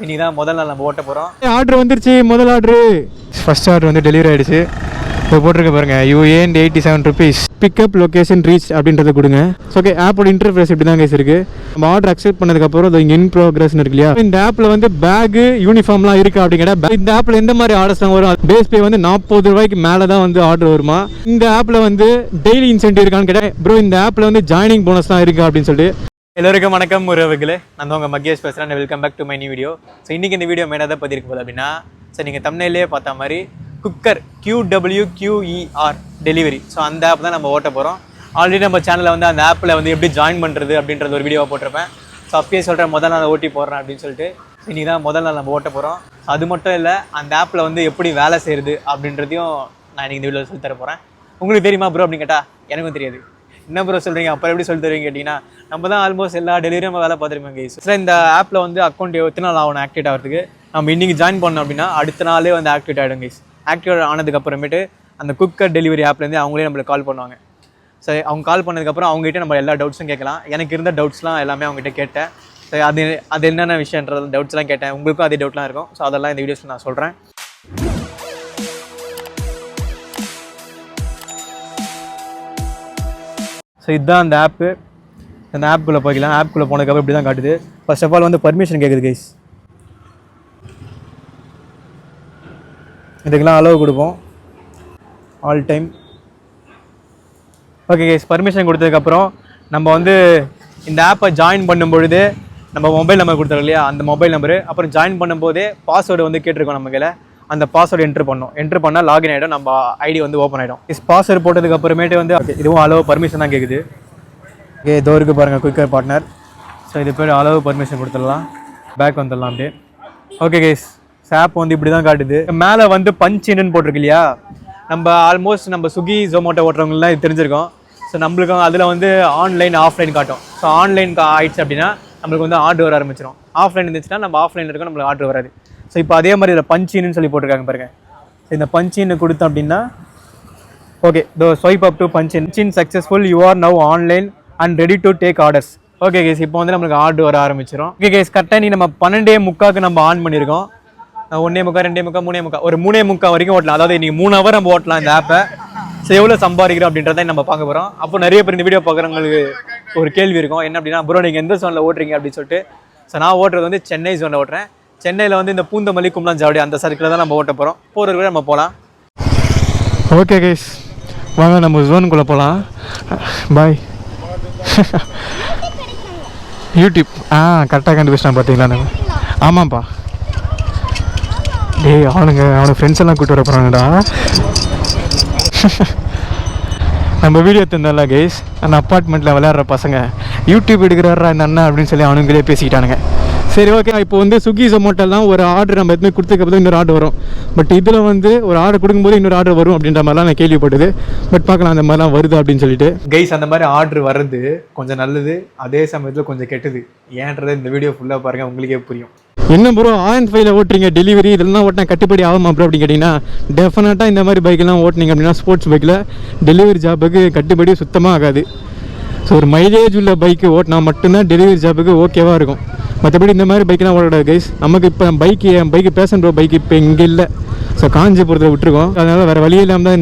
இன்னைக்கு தான் முதல் நாள் நம்ம ஓட்ட போகிறோம். ஆர்டர் வந்துருச்சு. முதல் ஆர்டரு ஃபர்ஸ்ட் ஆர்டர் வந்து டெலிவரி ஆகிடுச்சு. இப்போ போட்டிருக்க பாருங்க, யூ ஏன் 87 rupees பிக்கப் லொக்கேஷன் ரீச் அப்படின்றத கொடுங்க. ஓகே, ஆப்போட இன்டர்ஃபேஸ் இப்படி தான் கேஸ் இருக்குது. நம்ம ஆர்டர் அக்செப்ட் பண்ணதுக்கப்புறம் அது இன் ப்ரோக்ரஸ்னு இருக்கு இல்லையா, இந்த ஆப்பில் வந்து பேகு யூனிஃபார்ம்லாம் இருக்கா அப்படிங்கிற இந்த ஆப்பில் எந்த மாதிரி ஆர்டர்ஸ்லாம் வரும், பேஸ் பே வந்து 40 ரூபாய்க்கு மேலே தான் வந்து ஆர்டர் வருமா. இந்த ஆப்பில் வந்து டெய்லி இன்சென்டிவ் இருக்கான்னு கேட்டேன். ப்ரோ இந்த ஆப்பில் வந்து ஜாயினிங் போனஸ்லாம் இருக்கா அப்படின்னு சொல்லிட்டு. எல்லோருக்கும் வணக்கம் உறவுகளே, நான் உங்கள் மகேஷ் பேசுகிறேன். Welcome back to my new video. So இன்றைக்கி இந்த வீடியோ மேலே தான் பதிருக்கு போகுது அப்படின்னா, ஸோ நீங்கள் தம்ப்நெயிலே பார்த்த மாதிரி குக்கர் QWQER டெலிவரி, ஸோ அந்த ஆப் தான் நம்ம ஓட்ட போகிறோம். ஆல்ரெடி நம்ம சேனலில் வந்து அந்த ஆப்பில் வந்து எப்படி ஜாயின் பண்ணுறது அப்படின்றது ஒரு வீடியோவை போட்டிருப்பேன். ஸோ அப்பயே சொல்கிறேன் முதல் நாள் ஓட்டி போடுறேன் அப்படின்னு சொல்லிட்டு. இன்றைக்கி தான் முதல் நாள் நம்ம ஓட்ட போகிறோம். அது மட்டும் இல்லை, அந்த ஆப்பில் வந்து எப்படி வேலை செய்யுது அப்படின்றதையும் நான் இன்றைக்கி இந்த வீடியோவில் சொல்லி தர போகிறேன். உங்களுக்கு தெரியுமா ப்ரோ அப்படின்னு கேட்டால் எனக்கும் தெரியாது. என்ன ப்ரோ சொல்கிறீங்க, அப்புறம் எப்படி சொல்லி தருவீங்க கேட்டிங்கன்னா, நம்ம தான் ஆல்மோஸ்ட் எல்லா டெலிவரியும் நம்ம வேலை பார்த்துருப்போம் கைஸ். ஸோ இந்த ஆப்பில் வந்து அக்கௌண்ட் எத்தனை நாள் ஆகணும் ஆக்டிவேட் ஆகிறதுக்கு. நம்ம இன்றைக்கி ஜாயின் பண்ணோம் அப்படின்னா அடுத்த நாளே வந்து ஆக்டிவேட் ஆகிடும் கைஸ். ஆக்டிவேட் ஆனதுக்கப்புறமேட்டு அந்த குக்கர் டெலிவரி ஆப்லேருந்து அவங்களே நம்மளுக்கு கால் பண்ணுவாங்க. ஸோ அவங்க கால் பண்ணதுக்கப்புறம் அவங்ககிட்ட நம்ம எல்லா டவுட்ஸும் கேட்கலாம். எனக்கு இருந்த டவுட்ஸ்லாம் எல்லாமே அவங்ககிட்ட கேட்டேன். ஸோ அது என்னென்ன விஷயன்றது டவுட்ஸ்லாம் கேட்டேன். உங்களுக்கும் அதே டவுட்லாம் இருக்கும். ஸோ அதெல்லாம் இந்த வீடியோஸில் நான் சொல்கிறேன். ஸோ இதுதான் அந்த ஆப்பு. அந்த ஆப்புக்குள்ளே போய்க்கலாம். ஆப்புக்குள்ளே போனதுக்கப்புறம் இப்படி தான் காட்டுது. ஃபர்ஸ்ட் ஆஃப் ஆல் வந்து பர்மிஷன் கேட்குது கைஸ். இதுக்கெல்லாம் அளவு கொடுப்போம், all time. Okay guys, permission கொடுத்ததுக்கப்புறம் நம்ம வந்து இந்த ஆப்பை ஜாயின் பண்ணும்பொழுது நம்ம மொபைல் நம்பர் கொடுத்துருக்கோம் இல்லையா, அந்த மொபைல் நம்பரு, அப்புறம் ஜாயின் பண்ணும்போதே பாஸ்வேர்டு வந்து கேட்டிருக்கோம் நம்ம கையில். அந்த பாஸ்வேர்டு என்ட்ரு பண்ணோம். என்ட்ரு பண்ணால் லாகின் ஆகிடும், நம்ம ஐடி வந்து ஓப்பன் ஆகிடும். பாஸ்வேர்டு போட்டதுக்கப்புறமேட்டு வந்து இதுவும் அளவு பர்மிஷன் தான் கேட்குது. ஓகே, இதோ இருக்குது பாருங்கள் குயிக்கர் பார்ட்னர். ஸோ இது பேர் அளவு பர்மிஷன் கொடுத்துடலாம். பேக் வந்துடலாம் அப்படியே. ஓகே கைஸ், ஆப் வந்து இப்படி தான் காட்டுது. மேலே வந்து பஞ்சின்னு போட்டிருக்கு இல்லையா, நம்ம ஆல்மோஸ்ட் நம்ம ஸ்விக்கி ஜொமேட்டோ ஓட்டுறவங்கலாம் இது தெரிஞ்சிருக்கோம். ஸோ நம்மளுக்கும் அதில் வந்து ஆன்லைன் ஆஃப்லைன் காட்டும். ஸோ ஆன்லைன் ஆயிடுச்சு அப்படின்னா நம்மளுக்கு வந்து ஆர்டர் வர ஆரம்பிச்சிடும். ஆஃப்லைன் இருந்துச்சுன்னா நம்ம ஆஃப்லைனில் இருக்கோம், நம்மளுக்கு ஆர்டர் வராது. ஸோ இப்போ அதே மாதிரி இதில் பஞ்சின்னு சொல்லி போட்டிருக்காங்க பாருங்கள். ஸோ இந்த பஞ்சின்னு கொடுத்தோம் அப்படின்னா okay, so swipe up to punch in successful, you are now online and ready to take orders. Okay guys, இப்போ வந்து நம்மளுக்கு ஆர்டர் வர ஆரம்பிச்சிடும். ஓகே கேஸ், கரெக்டாக நீ நம்ம 12:45 நம்ம ஆன் பண்ணியிருக்கோம். 1:45, 2:45, 3:45, ஒரு 3:45 வரைக்கும் ஓட்டலாம். அதாவது இன்றைக்கி 3 hour நம்ம ஓட்டலாம் இந்த ஆப்பை. ஸோ எவ்வளோ சம்பாதிக்கிறோம் அப்படின்றத நம்ம பார்க்க போகிறோம். அப்போ நிறைய பேர் இந்த வீடியோ பார்க்குறவங்களுக்கு ஒரு கேள்வி இருக்கும், என்ன அப்படின்னா, ப்ரோ நீங்கள் எந்த ஜோனில் ஓட்டுறீங்க அப்படின்னு சொல்லிட்டு. ஸோ நான் ஓட்டுறது வந்து சென்னை ஜோனில் ஓட்டுறேன். சென்னையில் வந்து இந்த பூந்தமல்லி, கும்பலாம், ஜாவடி அந்த சர்க்கிளில் தான் நம்ம ஓட்ட போகிறோம். போகிறதுக்கு நம்ம போகலாம். ஓகே கைஸ், வாங்க நம்ம ஜோனுக்குள்ளே போகலாம். பாய். யூடியூப் கரெக்டாக கண்டுபிடிச்சிட்டான் பார்த்தீங்களா நம்ம. ஆமாம்ப்பா. டேய் அவனுக்கு ஃப்ரெண்ட்ஸ் எல்லாம் கூப்பிட்டு வர போகிறாங்கடா. நம்ம வீடியோ தந்தால கைஸ், அந்த அப்பார்ட்மெண்ட்டில் விளையாடுற பசங்க யூடியூப் எடுக்கிறாரா இந்த அண்ணா அப்படின்னு சொல்லி அவனுங்களே பேசிக்கிட்டானுங்க. சரி ஓகே, இப்போ வந்து ஸ்விக்கி ஜொமேட்டோலாம் ஒரு ஆர்டர் நம்ம எதுவுமே கொடுத்ததுக்கப்புறம் இன்னொரு ஆர்டர் வரும். பட் இதில் வந்து ஒரு ஆர்டர் கொடுக்கும்போது இன்னொரு ஆர்டர் வரும் அப்படின்ற மாதிரிலாம் நான் கேள்விப்பட்டது. பட் பார்க்கலாம் அந்த மாதிரிலாம் வருது அப்படின்னு சொல்லிட்டு. கைஸ், அந்த மாதிரி ஆர்டர் வர்றது கொஞ்சம் நல்லது, அதே சமயத்தில் கொஞ்சம் கெட்டது. ஏன்றதை இந்த வீடியோ ஃபுல்லாக பாருங்கள், உங்களுக்கே புரியும். என்ன ப்ரோ 1005 ஓட்டுறீங்க, டெலிவரி இதெல்லாம் ஓட்டினா கட்டுப்படி ஆகுமா ப்ரோ அப்படின்னு கேட்டிங்கன்னா, டெஃபினட்டாக இந்த மாதிரி பைக்கெல்லாம் ஓட்டினீங்க அப்படின்னா ஸ்போர்ட்ஸ் பைக்கில் டெலிவரி ஜாபுக்கு கட்டுப்படி சுத்தமாக ஆகாது. ஸோ ஒரு மைலேஜ் உள்ள பைக்கு ஓட்டினா மட்டும்தான் டெலிவரி ஜாபுக்கு ஓகேவாக இருக்கும். மற்றபடி இந்த மாதிரி பைக்கெலாம் ஓடாது கைஸ். நமக்கு இப்போ என் பைக்கு பேஷன் ப்ரோ பைக் இப்போ இங்கே இல்லை. ஸோ காஞ்சிபுரத்தில் விட்டுருக்கோம். அதனால் வேறு வழியே இல்லாமல் தான்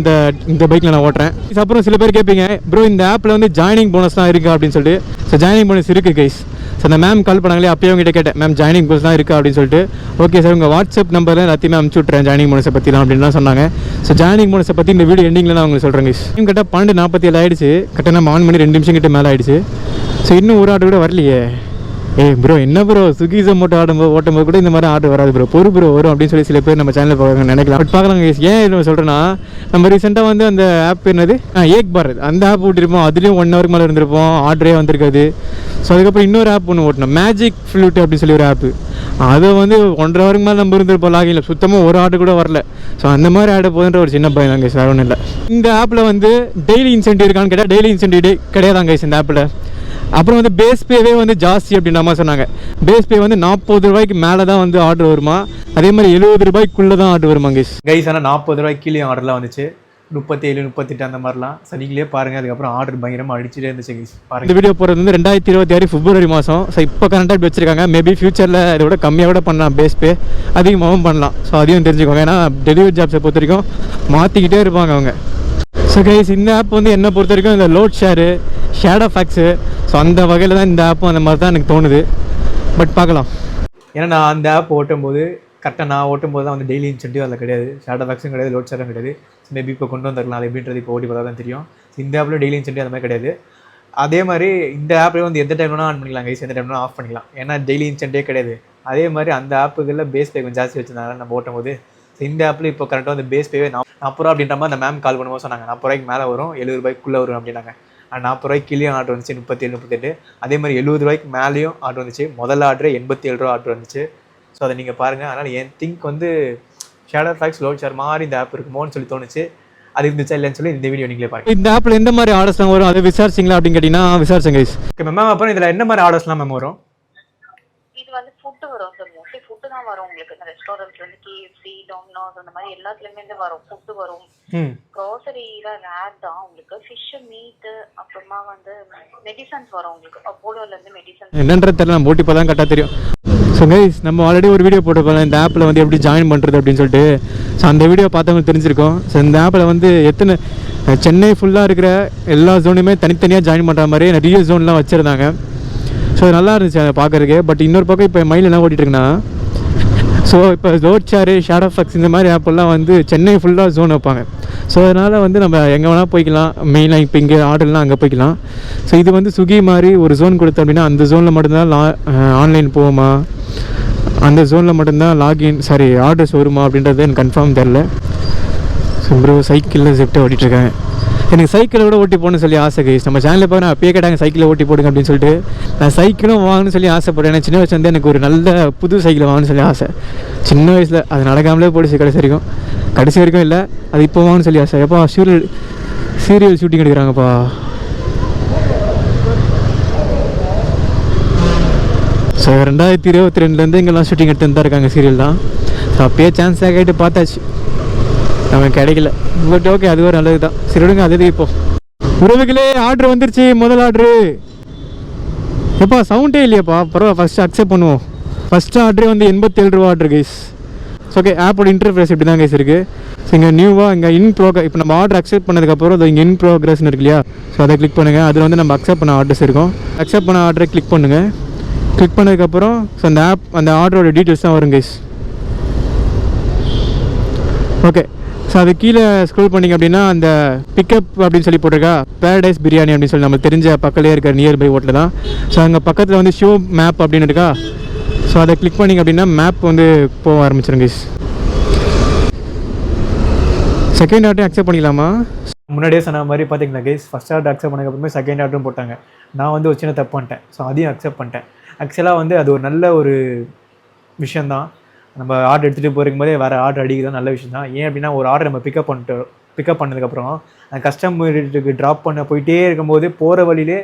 இந்த பைக்கில் நான் ஓட்டுறேன். அப்புறம் சில பேர் கேட்பீங்க, ப்ரோ இந்த ஆப்பில் வந்து ஜாயினிங் போனஸ்லாம் இருக்கா அப்படின்னு சொல்லிட்டு. ஸோ ஜாயினிங் போனஸ் இருக்குது கைஸ். ஸோ அந்த மேம் கால் பண்ணாங்களே, அப்பயே அவங்ககிட்ட கேட்டேன், மேம் ஜாயினிங் போனஸ் தான் இருக்கா அப்படின்னு சொல்லிட்டு. ஓகே சார், உங்கள் வாட்ஸ்அப் நம்பரில் எல்லாத்தையுமே அனுப்பிச்சி விட்றேன் ஜாயினிங் போனஸை பற்றிலாம் அப்படின்லாம் சொன்னாங்க. ஸோ ஜாயினிங் போனஸை பற்றி இந்த வீடியோ எண்டிங்கில் நான் உங்களுக்கு சொல்கிறேன் கைஸ். கரெக்டாக 12:47 ஆகிடுச்சு. கரெக்டாக நம்ம ஆன் பண்ணி 2 நிமிஷம் கிட்ட மேலே ஆகிடுச்சு. ஸோ இன்னும் ஒரு ஆர்டர் கூட வரலையே. ப்ரோ என்ன ப்ரோ ஸ்விக்கி ஜொமேட்டோ ஓட்டும்போது கூட இந்த மாதிரி ஆர்டர் வராது ப்ரோ, ப்ரோ வரும் அப்படின்னு சொல்லி சில பேர் நம்ம சேனலில் பார்க்க நினைக்கலாம். பட் பார்க்கலாம் கைஸ். ஏன் இது சொல்கிறேன்னா, நம்ம ரீசெண்டாக வந்து அந்த ஆப் என்னது ஏக் பாரத் அந்த ஆப் ஓட்டிருப்போம். அதுலேயும் 1 hour மேலே இருந்திருப்போம், ஆர்டரே வந்திருக்காது. ஸோ அதுக்கப்புறம் இன்னொரு ஆப் ஒன்று ஓட்டணும், மேஜிக் ஃப்ளூட் அப்படின்னு சொல்லி ஒரு ஆப்பு. அதை வந்து 1.5 hour மேலே நம்ம இருந்திருப்போம் லாகின்ல, சுத்தமாக ஒரு ஆர்டர் கூட வரல. ஸோ அந்த மாதிரி ஆட போதுன்ற ஒரு சின்ன பயம் தான் கைஸ், வேறு ஒன்றும் இல்லை. இந்த ஆப்பில் வந்து டெய்லி இன்சென்டிவ் இருக்கான்னு கேட்டால் டெய்லி இன்சென்டிவ் கிடையாதான் கைஸ் இந்த ஆப்பில். அப்புறம் வந்து பேஸ் பேவே வந்து ஜாஸ்தி அப்படின்ற மாதிரி சொன்னாங்க. பேஸ் பே வந்து 40 ரூபாய்க்கு மேலே தான் வந்து ஆர்டர் வருமா, அதே மாதிரி 70 ரூபாய்க்குள்ளே தான் ஆர்டர் வருமா கைஸ். ஆனால் 40 ரூபாய்க்கு கீழே ஆர்டர்லாம் வந்துச்சு. 37 38 அந்த மாதிரிலாம். ஸோ நீங்களே பாருங்கள். அதுக்கப்புறம் ஆர்டர் பயங்கரமாக அடிச்சுட்டே இருந்துச்சு guys. இந்த பாருங்கள். வீடியோ போகிறது வந்து 2026 பிப்ரவரி மாதம். ஸோ இப்போ கரண்ட்டாக இப்படி வச்சிருக்காங்க. மேபி ஃபியூச்சரில் இதோட கம்மியாக கூட பண்ணலாம், பேஸ் பே அதிகமாகவும் பண்ணலாம். ஸோ அதையும் தெரிஞ்சுக்கோங்க. ஏன்னா டெலிவரி ஜாப்ஸை பொறுத்த வரைக்கும் மாற்றிக்கிட்டே இருப்பாங்க அவங்க. ஸோ கைஸ், இந்த ஆப் வந்து என்னை பொறுத்த வரைக்கும் இந்த load share, shadow fax, so அந்த வகையில் தான் இந்த ஆப்பும் அந்த மாதிரி தான் எனக்கு தோணுது. பட் பார்க்கலாம். ஏன்னா நான் அந்த ஆப் ஓட்டும்போது கரெக்டாக நான் ஓட்டும்போது தான் வந்து டெய்லி இன்சென்டிவ் அதில் கிடையாது, ஷேடோ ஃபேக்ஸும் கிடையாது, லோட் ஷேரும் கிடையாது. மேபி இப்போ கொண்டு வந்துருக்கலாம் அது எப்படின்றது இப்போ ஓட்டி பார்த்தா தான் தெரியும். இந்த ஆப்பில் டெய்லி இன்சென்டிவ் அந்த மாதிரி கிடையாது. அதே மாதிரி இந்த ஆப்லேயே வந்து எந்த டைம்னா ஆன் பண்ணிக்கலாம் கைஸ், எந்த டைம்னா ஆஃப் பண்ணிக்கலாம். ஏன்னா டெய்லி இன்சென்டிவே கிடையாது. அதே மாதிரி அந்த ஆப்புகளில் பேஸ் பே கொஞ்சம் ஜாஸ்தி வச்சிருந்தாங்க நம்ம ஓட்டும் போது. ஸோ இந்த ஆப்பில் இப்போ கரெக்டாக வந்து பேஸ் பேவே 40 ரூபா அப்படின்ற மாதிரி அந்த மேம் கால் பண்ணும்போது சொன்னாங்க 40 ரூபாய்க்கு மேலே வரும், 70 ரூபாய்க்குள்ளே வரும் அப்படின்னாங்க. 40 ரூபாய்க்கு கீழே ஆர்டர் வந்துச்சு 37 38. அதே மாதிரி 70 ரூபாய்க்கு மேலேயும் ஆர்டர் வந்துச்சு. முதல்ல ஆர்டரே 87 ரூபா ஆர்டர் வந்துச்சு. ஸோ அதை நீங்கள் பாருங்கள். அதனால் என் திங்க் வந்து ஷேடோ ஃபேக்ஸ், லோட் ஷேர் மாதிரி இந்த ஆப் இருக்குமோன்னு சொல்லி தோணுச்சு. அது இருந்துச்சா இல்லைன்னு சொல்லி இந்த வீடியோ நீங்களே பாருங்கள். இந்த ஆப்பில் எந்த மாதிரி ஆர்டர்ஸ்லாம் வரும் அதை விசாரிச்சிங்களா அப்படின்னு கேட்டிங்கன்னா விசாரிச்சேன் கைஸ். ஓகே மேம், அப்புறம் இதில் என்ன மாதிரி ஆர்டர்ஸ்லாம் மேம் வரும்? இது வந்து ஃபுட்டு வரும் சார். மோஸ்ட்லி ஃபுட்டு தான் வரும் உங்களுக்கு. இந்த ரெஸ்டாரண்ட்ல இருந்து KFC, டொமினோஸ் அந்த மாதிரி எல்லாத்துலயுமே இருந்து வரும். ஃபுட்டு வரும். க்ரோசரியில ரேர் தான் உங்களுக்கு. ஃபிஷ், மீட், அப்புறமா வந்து மெடிசன்ஸ் வரும் உங்களுக்கு. அப்போலோல இருந்து மெடிசன்ஸ் என்னன்றது தெரியல, நம்ம ஓட்டி பார்த்தா தான் கரெக்டாக தெரியும். ஸோ கைஸ், நம்ம ஆல்ரெடி ஒரு வீடியோ போட்டுருப்போம் இந்த ஆப்பில் வந்து எப்படி ஜாயின் பண்ணுறது அப்படின்னு சொல்லிட்டு. ஸோ அந்த வீடியோ பார்த்தவங்களுக்கு தெரிஞ்சிருக்கும். ஸோ இந்த ஆப்பில் வந்து எத்தனை சென்னை ஃபுல்லாக இருக்கிற எல்லா ஜோனுமே தனித்தனியாக ஜாயின் பண்ணுற மாதிரி நிறைய ஜோன்லாம் வச்சுருந்தாங்க. ஸோ நல்லா இருந்துச்சு அதை பார்க்குறதுக்கு. பட் இன்னொரு பக்கம் இப்போ மைண்டில் என்ன ஓட்டிகிட்ருக்குன்னா, ஸோ இப்போ லோட் ஷேரு, ஷேடோ ஃபேக்ஸ் இந்த மாதிரி ஆப்பெல்லாம் வந்து சென்னை ஃபுல்லாக ஜோன் வைப்பாங்க. ஸோ அதனால் வந்து நம்ம எங்கே வேணால் போய்க்கலாம். மெயினாக இப்போ இங்கே ஆர்டர்லாம் அங்கே போய்க்கலாம். ஸோ இது வந்து ஸ்விக்கி மாதிரி ஒரு ஜோன் கொடுத்தோம் அப்படின்னா அந்த ஜோனில் மட்டும்தான் ஆன்லைன் போகுமா, அந்த ஜோனில் மட்டும்தான் ஆர்டர்ஸ் வருமா அப்படின்றது எனக்கு கன்ஃபார்ம் தெரில. ஸோ ப்ரோ சைக்கிளில் ஜெப்டை ஓட்டிகிட்ருக்காங்க. எனக்கு சைக்கிளை கூட ஓட்டி போகணும்னு சொல்லி ஆசை கைஸ். நம்ம சேனலில் பார்க்க அப்பயே கேட்டாங்க சைக்கிளை ஓட்டி போடுங்க அப்படின்னு சொல்லிட்டு. நான் சைக்கிளும் வாங்கணும்னு சொல்லி ஆசைப்படுறேன். ஏன்னா சின்ன வயசுல வந்து எனக்கு ஒரு நல்ல புது சைக்கிளை வாங்கணும்னு சொல்லி ஆசை. சின்ன வயசில் அது நடக்காமலே போடுச்சு கடைசி வரைக்கும் இல்லை. அது இப்போ வாங்கணும்னு சொல்லி ஆசை. எப்போ சீரியல் ஷூட்டிங் எடுக்கிறாங்கப்பா. ஸோ 2022 இங்கெல்லாம் ஷூட்டிங் எடுத்து தான் இருக்காங்க சீரியல் தான். ஸோ அப்பயே சான்ஸ் ஆகிட்டு பார்த்தாச்சு, நமக்கு கிடைக்கல. பட் ஓகே, அது ஒரு நல்லது தான். சரி விடுங்க, அது இப்போ உறவுகளே ஆர்டர் வந்துருச்சு. முதல் ஆர்டரு எப்பா சவுண்டே இல்லையாப்பா. பரவாயில்ல, ஃபஸ்ட்டு அக்செப்ட் பண்ணுவோம். ஃபஸ்ட்டு ஆர்டரே வந்து 87 ரூபா ஆர்டர் கைஸ். ஓகே, ஆப்போட இன்டர்ஃபேஸ் இப்படி தான் கைஸ் இருக்குது. ஸோ இங்கே நியூவாக இங்கே இப்போ நம்ம ஆர்டர் அக்செப்ட் பண்ணதுக்கப்புறம் அது இங்கே இன் ப்ரோக்ரஸ்னு இருக்கு இல்லையா. ஸோ அதை கிளிக் பண்ணுங்கள். அதில் வந்து நம்ம அக்செப்ட் பண்ண ஆர்டர்ஸ் இருக்கும். அக்செப்ட் பண்ண ஆர்டரை கிளிக் பண்ணுங்கள். கிளிக் பண்ணதுக்கப்புறம் ஸோ அந்த ஆர்டரோட டீட்டெயில்ஸ் தான் வரும் கைஸ். ஓகே, ஸோ அது கீழே ஸ்க்ரோல் பண்ணிங்க அப்படின்னா அந்த பிக்கப் அப்படின்னு சொல்லி போட்டிருக்கா பேரடைஸ் பிரியாணி அப்படின்னு சொல்லி நம்ம தெரிஞ்ச பக்கத்துலேயே இருக்கிற நியர்பை ஹோட்டல் தான். ஸோ அங்கே பக்கத்தில் வந்து ஷோ மேப் அப்படின்னு இருக்கா. ஸோ அதை கிளிக் பண்ணிங்க அப்படின்னா மேப் வந்து போக ஆரம்பிச்சிருங்க கைஸ். செகண்ட் ஆர்டர் அக்செப்ட் பண்ணிக்கலாமா? முன்னாடியே சொன்ன மாதிரி பார்த்தீங்கன்னா கைஸ், ஃபஸ்ட் ஆர்டர் அக்செப்ட் பண்ணதுக்கப்புறமே செகண்ட் ஆர்டரும் போட்டாங்க. நான் வந்து ஒரு சின்ன தப்பு பண்ணிட்டேன். ஸோ அதையும் அக்செப்ட் பண்ணிட்டேன். ஆக்சுவலாக வந்து அது ஒரு நல்ல ஒரு விஷயந்தான். நம்ம ஆர்டர் எடுத்துகிட்டு போகிறக்கும் போதே வேறு ஆர்டர் அடிக்கிறது நல்ல விஷயம் தான். ஏன் அப்படின்னா ஒரு ஆர்டர் நம்ம பிக்கப் பண்ணதுக்கப்புறம் அந்த கஸ்டமருக்கு ட்ராப் பண்ண போயிட்டே இருக்கும்போது போகிற வழியிலே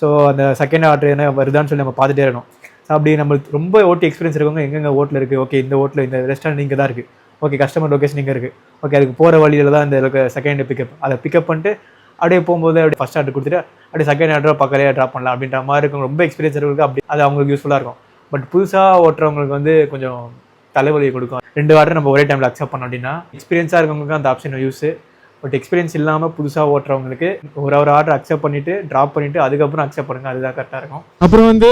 ஸோ அந்த செகண்ட் ஆர்டர் என்ன வருதான்னு சொல்லி நம்ம பார்த்துட்டே இருக்கணும். ஸோ அப்படி நம்மளுக்கு ரொம்ப ஓட்டி எக்ஸ்பீரியன்ஸ் இருக்கவங்க எங்கெங்கே ஹோட்டல் இருக்குது, ஓகே இந்த ஹோட்டல் இந்த ரெஸ்டாரண்ட் இங்கே தான் இருக்குது, ஓகே கஸ்டமர் லொக்கேஷன் இங்கே இருக்குது, ஓகே அதுக்கு போகிற வழியில் தான் இந்த செகண்ட் பிக்கப், அதை பிக்கப் பண்ணிட்டு அப்படியே போகும்போது அப்படியே ஃபஸ்ட் ஆர்டர் கொடுத்துட்டு அப்படியே செகண்ட் ஆர்டரை பக்கத்துலேயே ட்ராப் பண்ணலாம் அப்படின்ற மாதிரி இருக்கும். ரொம்ப எக்ஸ்பீரியன்ஸ் இருக்கவங்களுக்கு அப்படி அது அவங்களுக்கு யூஸ்ஃபுல்லாக இருக்கும். பட் புதுசாக ஓட்டுறவங்களுக்கு வந்து கொஞ்சம் தலைவலியை கொடுக்கும். 2 ஆர்டர் நம்ம ஒரே டைமில் அக்செப்ட் பண்ணோம் அப்படின்னா எக்ஸ்பீரியன்ஸாக இருக்கவங்களுக்கு அந்த ஆப்ஷன் யூஸு. பட் எக்ஸ்பீரியன்ஸ் இல்லாமல் புதுசாக ஓட்டுறவங்களுக்கு ஒரு ஆர்டர் அக்செப்ட் பண்ணிவிட்டு ட்ராப் பண்ணிவிட்டு அதுக்கப்புறம் அக்செப்ட் பண்ணுங்கள், அதுதான் கரெக்டாக இருக்கும். அப்புறம் வந்து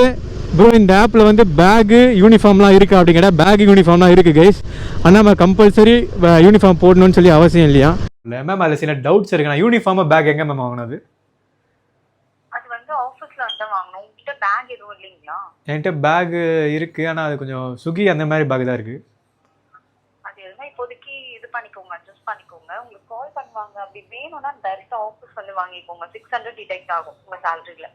ப்ரோ இந்த ஆப்பில் வந்து பேகு யூனிஃபார்ம்லாம் இருக்குது அப்படிங்கிற பேக் யூனிஃபார்ம்லாம் இருக்குது கைஸ். ஆனால் நம்ம கம்பல்சரி யூனிஃபார்ம் போடணும்னு சொல்லி அவசியம் இல்லையா? இல்லை மேம், அதில் சில டவுட்ஸ் இருக்கு. நான் யூனிஃபார்மாக பேக் எங்கே மேம் வாங்கினது? அது வந்து ஆஃபீஸ்ல வந்து வாங்கணும். உங்ககிட்ட பேக் எதுவும் இல்லைங்களா? என்கிட்ட பேக் இருக்குது, ஆனால் அது கொஞ்சம் சுகி அந்த மாதிரி பேக் தான் இருக்குது. அது எல்லாம் இப்போதைக்கு இது பண்ணிக்கோங்க, அட்ஜஸ்ட் பண்ணிக்கோங்க. உங்களுக்கு கால் பண்ணுவாங்க. அப்படி வேணும்னா டைரக்டா ஆஃபீஸ் வந்து வாங்கிக்கோங்க. 600 டிடெக்ட் ஆகும் உங்க சேலரியில.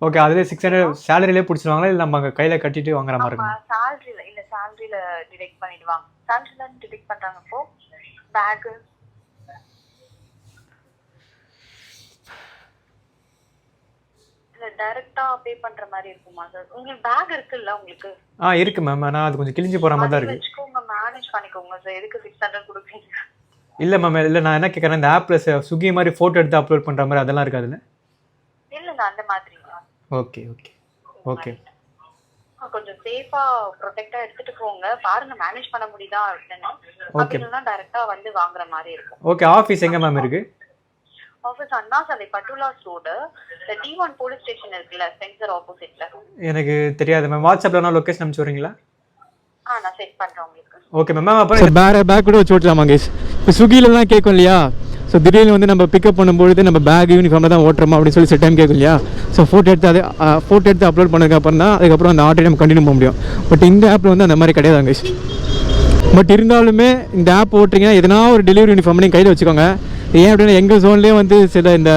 ஓகே, அதிலே 600 சேலரியிலே பிடிச்சிருவாங்களா இல்லை நம்ம அங்கே கையில் கட்டிட்டு வாங்குற மாதிரி இருக்கும்? சேலரியில டிடெக்ட் பண்ணிடுவாங்க. சேலரியில டிடெக்ட் பண்றாங்க. இப்போ பேக் இல்ல டைரக்டா பே பண்ற மாதிரி இருக்குமா சார்? உங்களுக்கு பேக் இருக்குல்ல உங்களுக்கு? இருக்கு மேம். ஆனால் அது கொஞ்சம் கிழிஞ்சு போகிற மாதிரி தான் இருக்குது. வச்சுக்கோங்க, மேனேஜ் பண்ணிக்கோங்க சார். எதுக்கு 600 கொடுப்பீங்க? இல்லை மேம், இல்லை நான் என்ன கேட்குறேன், இந்த ஆப்பில் ஸ்விக்கி மாதிரி ஃபோட்டோ எடுத்து அப்லோட் பண்ணுற மாதிரி அதெல்லாம் இருக்காதுல்ல? இல்லைங்க அந்த மாதிரி ஓகே ஓகே ஓகே. கொஞ்சம் சேஃபா ப்ரொடெக்டா எடுத்துட்டு போங்க, பாருங்க மேனேஜ் பண்ண முடியுதா அப்படின்னு. அப்படின்னா டைரக்டா வந்து வாங்குற மாதிரி இருக்கும். ஓகே. ஆஃபீஸ் எங்கே மேம் இருக்குது? ஆஃபீஸ் அண்ணா சாலை பட்டுலாஸ் ரோடு, D1 போலீஸ் ஸ்டேஷன் இருக்குல்ல, சென்சர் ஆப்போசிட்ல. எனக்கு தெரியாது மேம். வாட்ஸ்அப்பில் வேணா லொக்கேஷன் அனுப்பிச்சு விட்றீங்களா? நான் செட் பண்றேன் உங்களுக்கு. Okay ma'am. அப்புறம் பேக் கூட வச்சு ஓட்டலாமா கைஸ்? இப்போ ஸ்விக்கிலலாம் கேட்கும் இல்லையா, ஸோ திடீர்னு வந்து நம்ம பிக்கப் பண்ணும்பொழுது நம்ம பேக் யூனிஃபார்மில் தான் ஓட்டுறோமா அப்படின்னு சொல்லி சில டைம் கேட்கும் இல்லையா. ஸோ ஃபோட்டோ எடுத்து அப்லோட் பண்ணதுக்கப்புறம் தான் அதுக்கப்புறம் அந்த ஆர்டரை நம்ம கண்டினியூ பண்ண முடியும். பட் இந்த ஆப்பில் வந்து அந்த மாதிரி கிடையாது கைஸ். பட் இருந்தாலுமே இந்த ஆப் ஓட்டுறீங்கன்னா எதனா ஒரு டெலிவரி யூனிஃபார்ம் நீங்கள் கையில் வச்சுக்கோங்க. ஏன் அப்படின்னா எங்கள் ஜோன்லேயே வந்து சில இந்த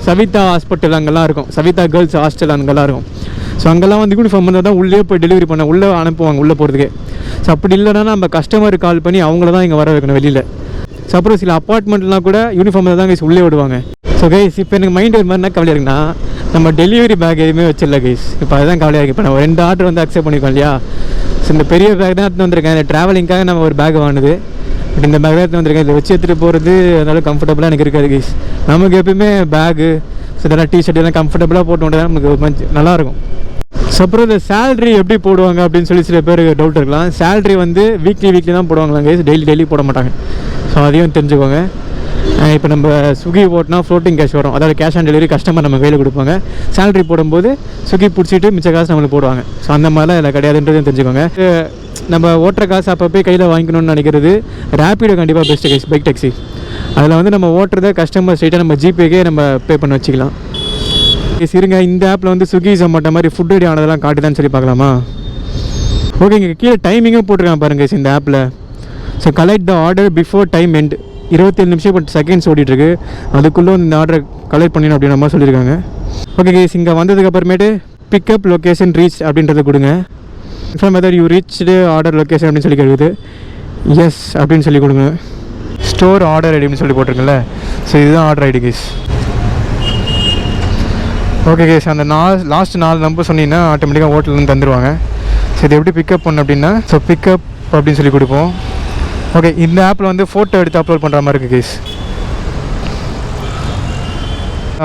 சவிதா ஹாஸ்பிட்டல் அங்கெல்லாம் இருக்கும், சவிதா கேர்ள்ஸ் ஹாஸ்டல் அங்கெல்லாம் இருக்கும். ஸோ அங்கெல்லாம் வந்து யூனிஃபார்ம் வந்து தான் உள்ளே போய் டெலிவரி பண்ண உள்ளே அனுப்புவாங்க உள்ளே போகிறதுக்கு. ஸோ அப்படி இல்லைன்னா நம்ம கஸ்டமருக்கு கால் பண்ணி அவங்கள தான் இங்கே வர வைக்கணும் வெளியில். ஸோ அப்புறம் சில அப்பார்ட்மெண்ட்லாம் கூட யூனிஃபார்மில் தான் கைஸ் உள்ளே விடுவாங்க. ஸோ கைஸ் இப்போ எனக்கு மைண்ட் ஒரு மாதிரி என்ன கவலையாக இருக்குன்னா, நம்ம டெலிவரி பேக் எதுவுமே வச்சிடல கைஸ். இப்போ அதுதான் கவலையாக இருக்குது. இப்போ நம்ம 2 ஆர்டர் வந்து அக்செப்ட் பண்ணிக்கோம் இல்லையா. ஸோ இந்த பெரிய பேக் தான் எடுத்து வந்திருக்கேன், இந்த ட்ராவலிங்காக நம்ம ஒரு பேக் வாங்கினது. பட் இந்த பேக் தான் எடுத்து வந்திருக்கேன், இதை வச்சு எடுத்துகிட்டு போகிறது அதனால கம்ஃபர்டபுளாக எனக்கு இருக்காது கைஸ். நமக்கு எப்பயுமே பேகு ஸோ இதெல்லாம் டிஷர்ட் எல்லாம் கம்ஃபர்டபுளாக போட்டு தான் நமக்கு கொஞ்சம் நல்லாயிருக்கும். ஸோ அப்புறம் இந்த சேலரி எப்படி போடுவாங்க அப்படின்னு சொல்லி சில பேருக்கு டவுட் இருக்கலாம். சேலரி வந்து வீக்லி தான் போடுவாங்களாங்க கைஸ், டெய்லி போட மாட்டாங்க. ஸோ அதையும் தெரிஞ்சுக்கோங்க. இப்போ நம்ம ஸ்விக்கி ஓட்டினா ஃப்ளோட்டிங் கேஷ் வரும், அதாவது கேஷ் ஆன் டெலிவரி கஸ்டமர் நம்ம கையில் கொடுப்பாங்க. சேலரி போடும்போது ஸ்விக்கி பிடிச்சிட்டு மிச்ச காசு நம்மளுக்கு போடுவாங்க. ஸோ அந்த மாதிரிலாம் இதில் கிடையாதுன்றதையும் தெரிஞ்சுக்கோங்க. நம்ம ஓட்டுற காசு அப்போ போய் கையில் வாங்கிக்கணும்னு நினைக்கிறது ரேப்பிடோ கண்டிப்பாக பெஸ்ட்டு கைஸ், பைக் டாக்ஸி. அதில் வந்து நம்ம ஓட்டுறத கஸ்டமர் ஸ்ட்ரைட்டாக நம்ம ஜிபேக்கே நம்ம பே பண்ண வச்சுக்கலாம். சரிங்க, இந்த ஆப்பில் வந்து ஸ்விக்கி ஜொமேட்டோ மாதிரி ஃபுட் ரெடி ஆனதெல்லாம் காட்டுதான்னு சொல்லி பார்க்கலாமா? ஓகே, இங்கே கீழே டைமிங்கும் போட்டிருக்காங்க பாருங்க இந்த ஆப்பில். So collect the order before time end, 27 நிமிஷம் பட் செகண்ட்ஸ் ஓடிட்டுருக்கு. அதுக்குள்ளே வந்து இந்த ஆர்டரை கலெக்ட் பண்ணிடணும் அப்படின்ற மாதிரி சொல்லியிருக்காங்க. ஓகே கேஸ், இங்கே வந்ததுக்கப்புறமேட்டு பிக்கப் லொக்கேஷன் ரீச் அப்படின்றத கொடுங்க. Inform whether you reached order location அப்படின்னு சொல்லி கேட்குது. எஸ் அப்படின்னு சொல்லி கொடுங்க. ஸ்டோர் ஆர்டர் ஐடி அப்படின்னு சொல்லி போட்டிருக்குல்ல, ஸோ இதுதான் order ID case. Okay case, அந்த லாஸ்ட் 4 நம்பர் சொன்னீங்கன்னா ஆட்டோமேட்டிக்காக ஹோட்டல்லேருந்து தந்துடுவாங்க. ஸோ இது எப்படி பிக்கப் பண்ண அப்படின்னா, ஸோ பிக்கப் அப்படின்னு சொல்லி கொடுப்போம். ஓகே, இந்த ஆப்பில் வந்து ஃபோட்டோ எடுத்து அப்லோட் பண்ணுற மாதிரி இருக்குது கேஸ்.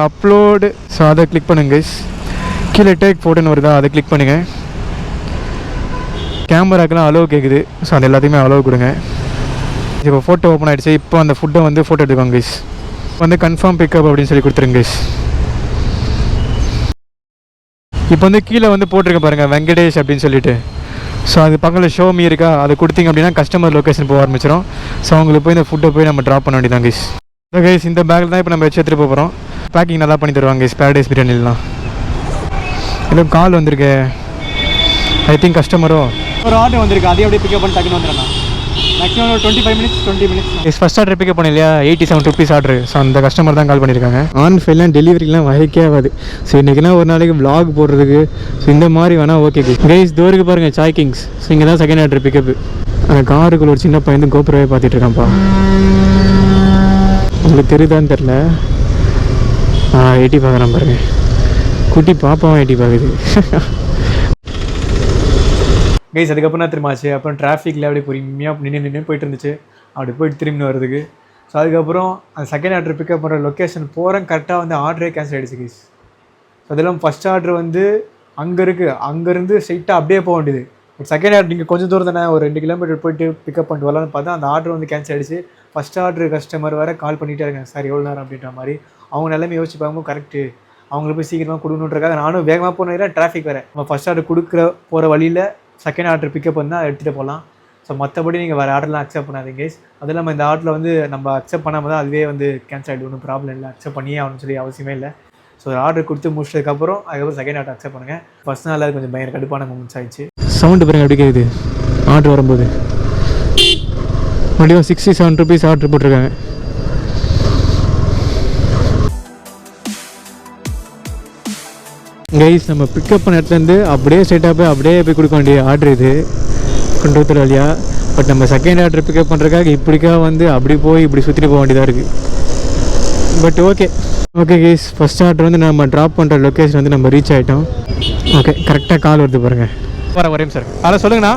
அப்லோடு, ஸோ அதை கிளிக் பண்ணுங்க கேஸ். கீழே டேக் ஃபோட்டோன்னு வருதா, அதை கிளிக் பண்ணுங்கள். கேமராக்கெலாம் அலோவ் கேட்குது, ஸோ அது எல்லாத்தையுமே அலோவ் கொடுங்க. இப்போ ஃபோட்டோ ஓப்பன் ஆகிடுச்சு. இப்போ அந்த ஃபுட்டை வந்து ஃபோட்டோ எடுத்துக்கோங்க கேஸ். வந்து கன்ஃபார்ம் பிக்கப் அப்படின்னு சொல்லி கொடுத்துருங்க கேஸ். இப்போ வந்து கீழே வந்து போட்டிருக்க பாருங்கள் வெங்கடேஷ் அப்படின்னு சொல்லிட்டு. ஸோ அது பக்கத்தில் ஷோ மீ இருக்கா, அதை கொடுத்தீங்க அப்படின்னா கஸ்டமர் லொக்கேஷன் போக ஆரம்பிச்சிடும். ஸோ அவங்களுக்கு போய் இந்த ஃபுட்டை போய் நம்ம ட்ராப் பண்ண வேண்டியதான் கைஸ். ஸோ கைஸ், இந்த பேக்கில் தான் இப்போ நம்ம வச்சு எடுத்துகிட்டு போகிறோம். பேக்கிங் நல்லா பண்ணி தருவாங்க கைஸ் பேரடைஸ் பிரியாணிலாம். இல்லை கால் வந்திருக்கு, ஐ திங்க் கஸ்டமரோ ஒரு ஆர்டர் வந்திருக்கு, அதே அப்படியே பிக்கப் பண்ணி டக்குன்னு வந்துடுறேன். மேக்ஸிமம் ஒரு 20 மினிட்ஸ். ஃபஸ்ட் ஆர்டர் பிக்கப் பண்ண இல்லையா, 87 rupees ஆர்டர். ஸோ அந்த கஸ்டமர் தான் கால் பண்ணியிருக்காங்க. ஆன் ஃபைல்லாம் டெலிவரிலாம் வகைக்கே ஆகாது. ஸோ இன்றைக்கெல்லாம் ஒரு நாளைக்கு vlog போடுறதுக்கு ஸோ இந்த மாதிரி வேணால் ஓகே கைஸ். தோருக்கு பாருங்கள் சாய் கிங்ஸ். ஸோ இங்கே தான் செகண்ட் ஆர்டர் பிக்கப்பு. அந்த காருக்குள்ள ஒரு சின்ன பையன் கோபுரவே பார்த்துட்டு இருக்கான்ப்பா. உங்களுக்கு தெரியுதான்னு தெரில, எட்டி பார்க்குறான் பாருங்க. குட்டி பாப்பாவும் எட்டி பார்க்குது. கைஸ், அதுக்கப்புறம் தான் திரும்பாச்சு. அப்புறம் டிராஃபிக்கில் அப்படியே பொறுமையாக நின்று போயிட்டு இருந்துச்சு. அப்படி போயிட்டு திரும்பி வருதுக்கு. ஸோ அதுக்கப்புறம் அந்த செகண்ட் ஆர்டர் பிக்கப் பண்ணுற லொக்கேஷன் போகிறேன், கரெக்டாக வந்து ஆர்டரே கேன்சல் ஆகிடுச்சு கைஸ். ஸோ அதெல்லாம் ஃபஸ்ட் ஆர்டர் வந்து அங்கே இருக்குது, அங்கேருந்து ஸ்ட்ரைட்டாக அப்படியே போக வேண்டியது. பட் செகண்ட் ஆர்டர் நீங்கள் கொஞ்சம் தூரம் தானே, ஒரு 2 கிலோமீட்டர் போயிட்டு பிக்கப் பண்ணிட்டு வரலான்னு பார்த்தா அந்த ஆர்டர் வந்து கேன்சல் ஆகிடுச்சு. ஃபஸ்ட் ஆர்டர் கஸ்டமர் வேறு கால் பண்ணிகிட்டே இருக்காங்க, சார் எவ்வளோ நேரம் அப்படின்ற மாதிரி. அவங்க நிலைமை யோசிச்சு பார்க்கும்போது கரெக்டு அவங்களுக்கு போய் சீக்கிரமாக கொடுக்கணுன்றக்காக நானும் வேகமாக போனதில் டிராஃபிக் வேறு. நம்ம ஃபஸ்ட் ஆர்டர் போகிற வழியில் செகண்ட் ஆர்டர் பிக்கப் பண்ணால் எடுத்துகிட்டு போகலாம். ஸோ மற்றபடி நீங்கள் வேறு ஆர்டர்லாம் அக்செப்ட் பண்ணாதீங்க கைஸ். அது இல்லாமல் இந்த ஆர்டரில் வந்து நம்ம அக்செப்ட் பண்ணாமல் தான் அதுவே வந்து கேன்சல் ஆகிடும். ஒன்றும் ப்ராப்ளம் இல்லை, அக்செப்ட் பண்ணியே ஆகணும்னு சொல்லி அவசியமே இல்லை. ஸோ ஆர்டர் கொடுத்து முடிச்சதுக்கப்புறம் அதுக்கப்புறம் செகண்ட் ஆர்டர் அக்செப்ட் பண்ணுங்கள். ஃபர்ஸ்ட் நாள் அது கொஞ்சம் பயங்கர கடுப்பான மூமெண்ட்ஸ் ஆயிடுச்சு. சவுண்டு பாருங்க அப்படி கேட்குது ஆர்டர் வரும்போது. மறுபடியும் 67 rupees ஆர்டர் போட்டிருக்காங்க. கைஸ், நம்ம பிக்கப் பண்ண இடத்துலேருந்து அப்படியே ஸ்ட்ரைட்டாக போய் கொடுக்க வேண்டிய ஆர்டர் இது கொண்டு வழியா. பட் நம்ம செகண்ட் ஆர்டர் பிக்கப் பண்ணுறதுக்காக இப்படிக்கா வந்து அப்படி போய் இப்படி சுற்றிட்டு போக வேண்டியதாக இருக்குது. But okay guys, first order வந்து நம்ம ட்ராப் பண்ணுற லொக்கேஷன் வந்து நம்ம ரீச் ஆகிட்டோம். ஓகே, கரெக்டாக கால் வருது பாருங்கள். வரேன் சார். ஹலோ சொல்லுங்கண்ணா.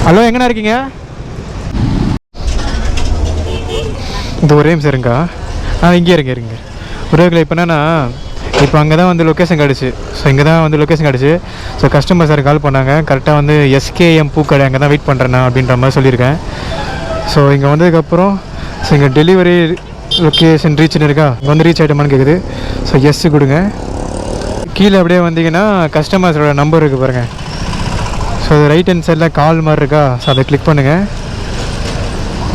ஹலோ, எங்கண்ணா இருக்கீங்க? இந்த ஒரே நிமிஷம் இருங்கா. இங்கே இருங்க உறவுகளை. இப்போ என்னன்னா இப்போ அங்கே தான் வந்து லொக்கேஷன் கிடச்சி. ஸோ இங்கே தான் வந்து லொக்கேஷன் கிடச்சி. ஸோ கஸ்டமர் சார் கால் பண்ணாங்க. கரெக்டாக வந்து எஸ்கேஎம் பூக்கடை அங்கே தான் வெயிட் பண்ணுறேண்ணா அப்படின்ற மாதிரி சொல்லியிருக்கேன். ஸோ இங்கே வந்ததுக்கப்புறம் ஸோ இங்கே டெலிவரி லொக்கேஷன் ரீச்னு இருக்கா, இங்கே வந்து ரீச் ஆகிட்டோமான்னு கேட்குது. ஸோ எஸ் கொடுங்க. கீழே அப்படியே வந்தீங்கன்னா கஸ்டமர்ஸோட நம்பர் இருக்குது பாருங்கள். ஸோ அது ரைட் ஹேண்ட் சைடில் கால் மாதிரி இருக்கா, ஸோ அதை கிளிக் பண்ணுங்கள்.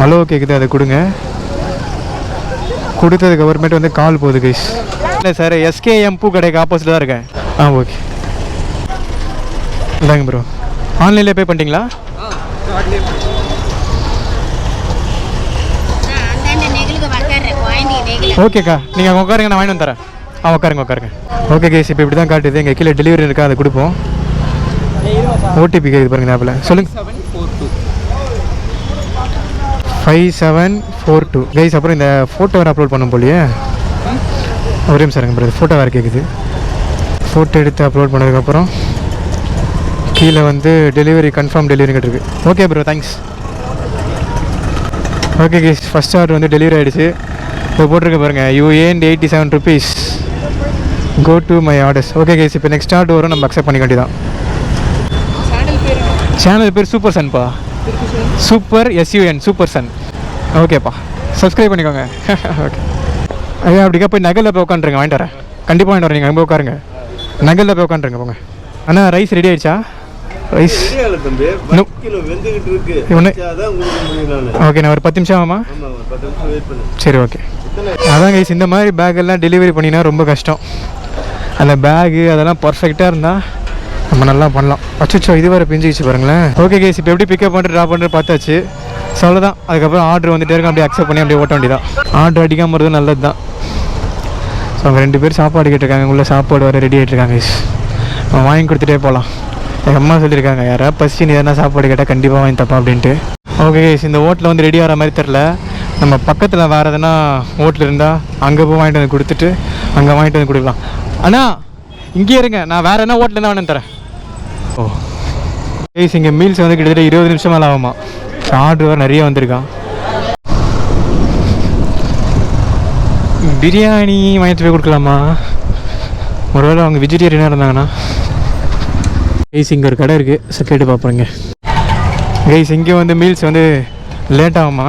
ஹலோ கேட்குது, அதை கொடுங்க. கொடுத்ததுக்கு அப்புறமேட்டு வந்து கால் போகுது கைஸ். இல்லை சார், எஸ்கேஎம் பூ கடைக்கு ஆப்போசிட் தான் இருக்கேன். ஓகே இந்தாங்க ப்ரோ. ஆன்லைனில் பே பண்ணிட்டீங்களா? ஓகேக்கா, நீங்கள் உட்காருங்க, நான் வாங்கிட்டு வந்துறேன். உட்காருங்க. ஓகே கைஸ், இப்போ இப்படி தான் காட்டுது. எங்கள் கீழே டெலிவரி இருக்கா, அதை கொடுப்போம். ஓடிபி கேட்குது பாருங்க, ஆப்பில் சொல்லுங்கள். 5742 கைஸ். அப்புறம் இந்த ஃபோட்டோ வேறு அப்லோட் பண்ணும் போலியே. ஒரே நிமிஷம் இருங்க ப்ரோ, ஃபோட்டோ வேறு கேட்குது. ஃபோட்டோ எடுத்து அப்லோட் பண்ணதுக்கப்புறம் கீழே வந்து டெலிவரி கன்ஃபார்ம் டெலிவரி கேட்டிருக்கு. Okay bro, thanks. Okay guys, first order வந்து டெலிவரி ஆகிடுச்சு. இப்போ போட்டிருக்க பாருங்கள், you earned 87 rupees, go to my orders. Okay guys, இப்போ நெக்ஸ்ட் ஆர்டர் வரும், நம்ம அக்செப்ட் பண்ணிக்க வேண்டியதான். சேனல் பேர் சூப்பர் சன்பா. Super SUN, Super Sun. ஓகேப்பா, சப்ஸ்கிரைப் பண்ணிக்கோங்க. ஓகே ஐயா, அப்படிக்கா போய் நகலில் போய் உட்காந்துருங்க, வாங்கிட்டு வரேன். கண்டிப்பாக வாங்கிட்டு வரேன். நீங்கள் அங்கே உட்காருங்க, நகலில் போய் உட்காந்துருங்க போங்க. அண்ணா ரைஸ் ரெடி ஆகிடுச்சா? ரைஸ் ஓகே, நான் ஒரு 10 நிமிஷம் ஆகுமா? சரி ஓகே. அதான் கைஸ், இந்த மாதிரி பேக்கெல்லாம் டெலிவரி பண்ணினா ரொம்ப கஷ்டம். அந்த பேகு அதெல்லாம் பர்ஃபெக்டாக இருந்தால் நம்ம நல்லா பண்ணலாம். அச்சோ, இது வேறு பிஞ்சிச்சு பாருங்களேன். ஓகே கைஸ், இப்போ எப்படி பிக்கப் பண்ணிட்டு ட்ராப் பண்ணிட்டு பார்த்தாச்சு. ஸோ அவ்வளோதான். அதுக்கப்புறம் ஆர்டர் வந்துட்டே இருக்கும், அப்படியே அக்செப்ட் பண்ணி அப்படியே ஓட்ட வேண்டியதான். ஆர்டர் அடிக்காமல் வருது, நல்லது தான். ஸோ அவங்க 2 பேர் சாப்பாடு கேட்டிருக்காங்க. உள்ள சாப்பாடு வர ரெடி ஆகிட்டுருக்காங்க கைஸ். வாங்கி கொடுத்துட்டே போகலாம். எங்கள் அம்மா சொல்லியிருக்காங்க, யாராவது பசி நீ எதனா சாப்பாடு கேட்டால் கண்டிப்பாக வாங்கி தப்பா அப்படின்ட்டு. ஓகே கைஸ், இந்த ஹோட்டலில் வந்து ரெடி ஆகிற மாதிரி தெரில. நம்ம பக்கத்தில் வேறு எதனா ஹோட்டல் இருந்தால் அங்கே போய் வாங்கிட்டு வந்து கொடுத்துட்டு அங்கே வாங்கிட்டு வந்து கொடுக்கலாம். அண்ணா இங்கே இருங்க, நான் வேறு என்ன ஹோட்டலில் தான் வேணும் தரேன். ஓ கைஸ், இங்கே மீல்ஸ் வந்து கிட்டத்தட்ட 20 நிமிஷம் மேலே ஆகுமா. ஆர்டர் வேறு நிறைய வந்திருக்கான். பிரியாணி வாங்கிட்டு போய் கொடுக்கலாமா? ஒருவேளை அவங்க வெஜிடேரியனாக இருந்தாங்கன்னா. கைஸ், இங்கே ஒரு கடை இருக்குது, ஸோ கேட்டு பார்ப்போங்க. கைஸ், இங்கே வந்து மீல்ஸ் வந்து லேட் ஆகுமா.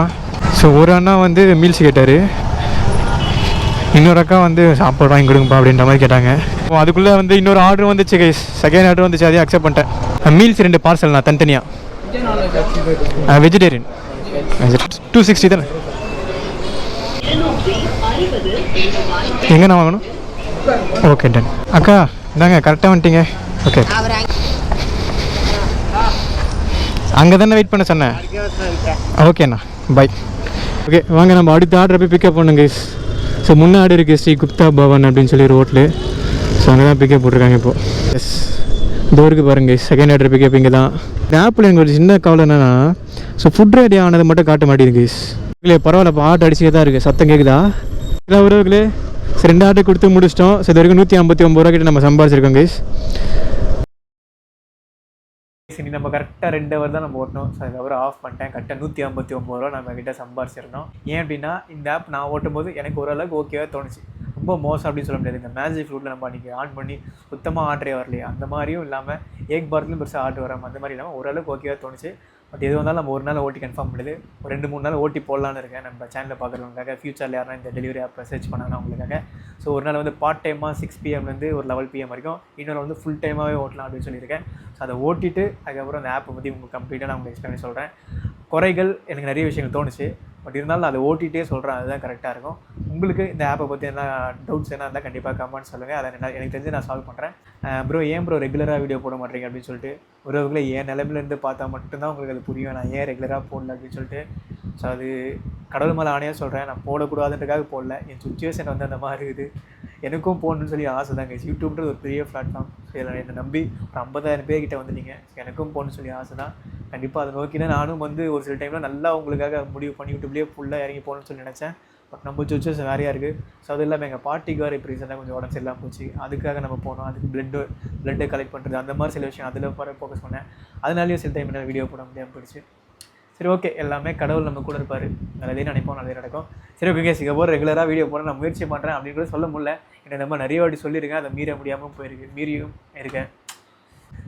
ஸோ ஒரு அண்ணா வந்து மீல்ஸ் கேட்டார், இன்னொரு அக்கா வந்து சாப்பாடு வாங்கி கொடுங்கப்பா அப்படின்ற மாதிரி கேட்டாங்க. அதுக்குள்ளே வந்து இன்னொரு ஆர்டர் வந்துச்சு கைஸ், செகண்ட் ஆர்டர் வந்துச்சு, அதையும் அக்செப்ட் பண்ணிட்டேன். மீல்ஸ் 2 பார்சல் நான் தனித்தனியாக. வெஜிடேரியன் 260 தானே. எங்கண்ணா வாங்கணும்? Okay done. அக்கா இந்தாங்க, கரெக்டாக வந்துட்டீங்க. ஓகே, அங்கே தானே வெயிட் பண்ண சொன்னேன். ஓகேண்ணா, பை. ஓகே வாங்க, நம்ம அடுத்த ஆர்டரை போய் பிக்கப் பண்ணுங்க கைஸ். ஸோ முன்னாடி இருக்குது ஸ்ரீ குப்தா பவன் அப்படின்னு சொல்லி ஒரு ஹோட்டலு. ஸோ அங்கே தான் பிக்கப் போட்டிருக்காங்க இப்போது. எஸ், டோருக்கு பாருங்க கைஸ், செகண்ட் ஆர்டர் பிக்கப் இங்கே தான். இந்த ஆப்பில் எனக்கு ஒரு சின்ன கவலை என்னென்னா, ஸோ ஃபுட் ரெடி ஆனது மட்டும் காட்ட மாட்டேங்குது கைஸ். இல்லை பரவாயில்ல, இப்போ ஆர்டர் அடிச்சுக்கே தான் இருக்குது. சத்தம் கேட்குதா? இல்லை உறவுகளே, ஸோ 2 ஆர்டர் கொடுத்து முடிச்சிட்டோம். ஸோ இது வரைக்கும் 159 ரூபா கிட்ட நம்ம சம்பாதிச்சிருக்கோம் கைஸ். சரி, நம்ம கரெக்டாக 2 ஹவர் தான் நம்ம ஓட்டணும். ஸோ அதுக்கப்புறம் ஆஃப் பண்ணிட்டேன். கரெக்டாக 159 ரூபா நம்ம கிட்ட சம்பாரிச்சிருந்தோம். ஏன் அப்படின்னா, இந்த ஆப் நான் ஓட்டும் போது எனக்கு ஓரளவுக்கு ஓகேவாக தோணுச்சு. ரொம்ப மோசம் அப்படின்னு சொல்ல முடியாது. இந்த மேஜிக் ஃப்ரூட்டில் நம்ம அன்றைக்கி ஆன் பண்ணி சுத்தமாக ஆர்டரே வரலையே, அந்த மாதிரியும் இல்லாமல் ஏக் பார்லையும் பெருசாக ஆர்டர் வராமல் அந்த மாதிரி இல்லாமல் ஓரளவுக்கு ஓகேவாக தோணுச்சு. பட் எது வந்தாலும் நம்ம ஒரு நாள் ஓட்டி கன்ஃபார்ம் பண்ணுது. ஒரு 2-3 நாள் ஓட்டி போடலான்னு இருக்கேன். நம்ம சேனலில் பார்க்குறவங்களுக்காக, ஃபியூச்சரில் யாரும் இந்த டெலிவரி ஆப்பை சர்ச் பண்ணாங்கன்னா அவங்களுக்காக. ஸோ ஒரு நாள் வந்து பார்ட் டைமாக 6 PM ஒரு 11 PM வரைக்கும், இன்னொரு வந்து ஃபுல் டைமாகவே ஓட்டலாம் அப்படின்னு சொல்லியிருக்கேன். ஸோ அதை ஓட்டிட்டு அதுக்கப்புறம் அந்த ஆப்பை பற்றி உங்களுக்கு கம்ப்ளீட்டாக நான் உங்களுக்கு எக்ஸ்பிளைன் பண்ணி சொல்கிறேன். குறைகள் எனக்கு நிறைய விஷயங்கள் தோணுச்சு, பட் இருந்தாலும் அதை ஓட்டிகிட்டே சொல்கிறேன், அதுதான் கரெக்டாக இருக்கும். உங்களுக்கு இந்த ஆப்பை பற்றி என்ன டவுட்ஸ் என்ன இருந்தால் கண்டிப்பாக கமெண்ட் சொல்லுங்கள். அதை எனக்கு தெரிஞ்சு நான் சால்வ் பண்ணுறேன். ப்ரோ ஏன் ப்ரோ ரெகுலராக வீடியோ போட மாட்டேங்க அப்படின்னு சொல்லிட்டு உறவுகளை என் நிலைமையிலேருந்து பார்த்தா மட்டும்தான் உங்களுக்கு அது புரியும், நான் ஏன் ரெகுலராக போடல அப்படின்னு சொல்லிட்டு. ஸோ அது கடவுள் மேலே ஆணையாக சொல்கிறேன், நான் போடக்கூடாதுன்றதுக்காக போடல. என் சுச்சுவேஷன் வந்து அந்த மாதிரி இருக்குது. எனக்கும் போடணுன்னு சொல்லி ஆசை தாங்க. யூடியூப்ன்றது ஒரு பெரிய பிளாட்ஃபார்ம். ஸோ இதில் என்னை நம்பி ஒரு 50,000 பேர்கிட்ட வந்துட்டீங்க. எனக்கும் போகணுன்னு சொல்லி ஆசை தான். கண்டிப்பாக அதை நோக்கினா நானும் வந்து ஒரு சில டைமில் நல்லா உங்களுக்காக முடிவு பண்ணி யூடியூப்லேயே ஃபுல்லாக இறங்கி போகணுன்னு சொல்லி நினச்சேன். பட் நம்ம சுச்சுவேஷன் வேறையாக இருக்குது. ஸோ அது இல்லாமல் எங்கள் பாட்டிக்கு வேறு இப்போ ரீசெண்டாக கொஞ்சம் உடம்பு சரியில்லாமல் போச்சு. அதுக்காக நம்ம போனோம். அதுக்கு பிளட்டை கலெக்ட் பண்ணுறது அந்த மாதிரி சில விஷயம் அதில் ஃபோக்கஸ் பண்ணேன். அதனாலேயும் சில டைம் என்ன வீடியோ போட முடியாமல் போயிடுச்சு. சரி ஓகே, எல்லாமே கடவுள் நம்ம கூட இருப்பார், நல்லதே நினைப்போம், நல்லதே நடக்கும். சரி ஓகே கேஸ், இதுக்கப்புறம் ரெகுலராக வீடியோ போட நான் முயற்சி பண்ணுறேன் அப்படின்னு கூட சொல்ல முடியல. எனக்கு இந்த மாதிரி நிறைய வாட்டி சொல்லியிருக்கேன், அதை மீற முடியாமல் மீறியும் இருக்கேன்.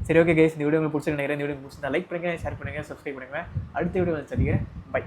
சரி ஓகே கேஸ், இந்த வீடியோ உங்களுக்கு பிடிச்சிருக்கு நினைக்கிறேன். இந்த வீடியோ பிடிச்சிருந்தா லைக் பண்ணுங்கள், ஷேர் பண்ணுங்கள், சப்ஸ்கிரைப் பண்ணுங்கள். அடுத்த வீடியோ வந்து சந்திக்கிறேன். பை.